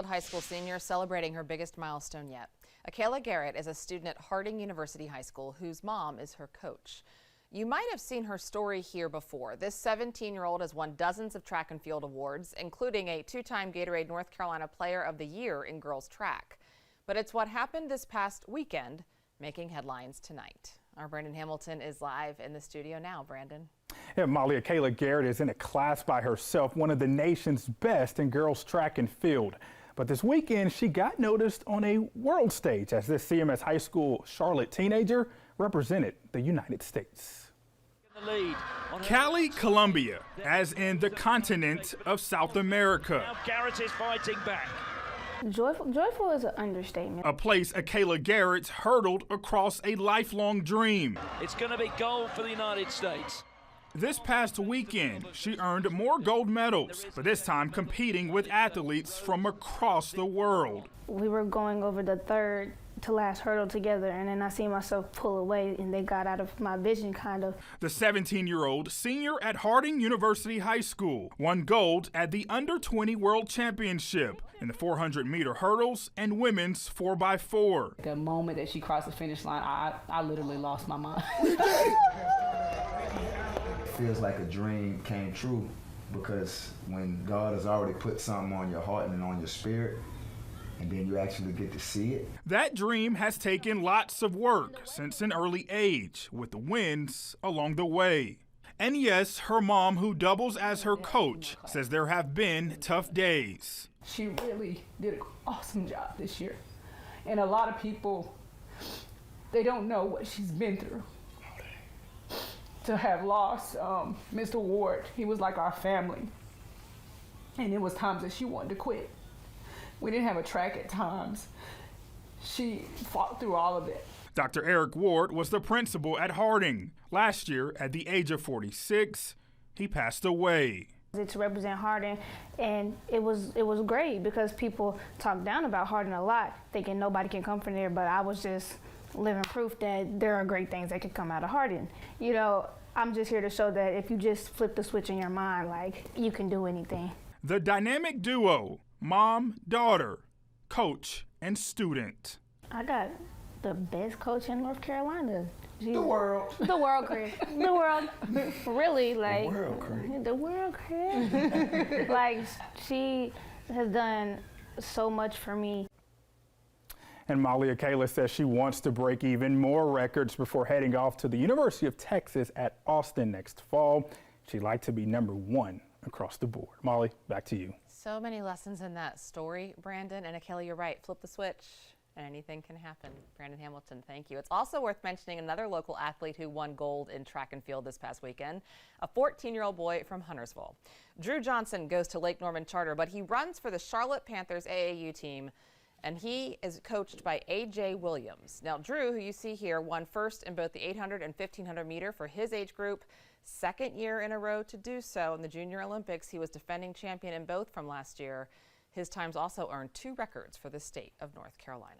High school senior celebrating her biggest milestone yet. Accolades Garrett is a student at Harding University High School whose mom is her coach. You might have seen her story here before. This 17-year-old has won dozens of track and field awards, including a two-time Gatorade North Carolina Player of the Year in girls track. But it's what happened this past weekend making headlines tonight. Our Brandon Hamilton is live in the studio now. Brandon. Yeah, Molly, Accolades Garrett is in a class by herself, one of the nation's best in girls track and field. But this weekend, she got noticed on a world stage as this CMS High School Charlotte teenager represented the United States. Cali, Colombia, as in the continent of South America. Now Garrett is fighting back. Joyful is an understatement. A place Accolades Garrett hurdled across a lifelong dream. It's going to be gold for the United States. This past weekend, she earned more gold medals, but this time competing with athletes from across the world. We were going over the third to last hurdle together, and then I seen myself pull away, and they got out of my vision, kind of. The 17-year-old senior at Harding University High School won gold at the Under-20 World Championship in the 400-meter hurdles and women's 4x4. The moment that she crossed the finish line, I literally lost my mind. Feels like a dream came true, because when God has already put something on your heart and on your spirit, and then you actually get to see it. That dream has taken lots of work since an early age, with the wins along the way. And yes, her mom, who doubles as her coach, says there have been tough days. She really did an awesome job this year. And a lot of people, they don't know what she's been through. To have lost Mr. Ward, he was like our family. And it was times that she wanted to quit. We didn't have a track at times. She fought through all of it. Dr. Eric Ward was the principal at Harding. Last year, at the age of 46, he passed away. To represent Harding, and it was great because people talk down about Harding a lot, thinking nobody can come from there, but I was just living proof that there are great things that could come out of Harding. You know, I'm just here to show that if you just flip the switch in your mind, like, you can do anything. The dynamic duo, mom, daughter, coach, and student. I got the best coach in North Carolina. The world. The world, Chris. The world. Really, like. The world, Chris. The world, Chris. Like, she has done so much for me. And Molly, Accolades says she wants to break even more records before heading off to the University of Texas at Austin next fall. She'd like to be #1 across the board. Molly, back to you. So many lessons in that story, Brandon. And Accolades, you're right. Flip the switch and anything can happen. Brandon Hamilton, thank you. It's also worth mentioning another local athlete who won gold in track and field this past weekend, a 14-year-old boy from Huntersville. Drew Johnson goes to Lake Norman Charter, but he runs for the Charlotte Panthers AAU team, and he is coached by A.J. Williams. Now, Drew, who you see here, won first in both the 800 and 1500 meter for his age group, second year in a row to do so. In the Junior Olympics, he was defending champion in both from last year. His times also earned 2 records for the state of North Carolina.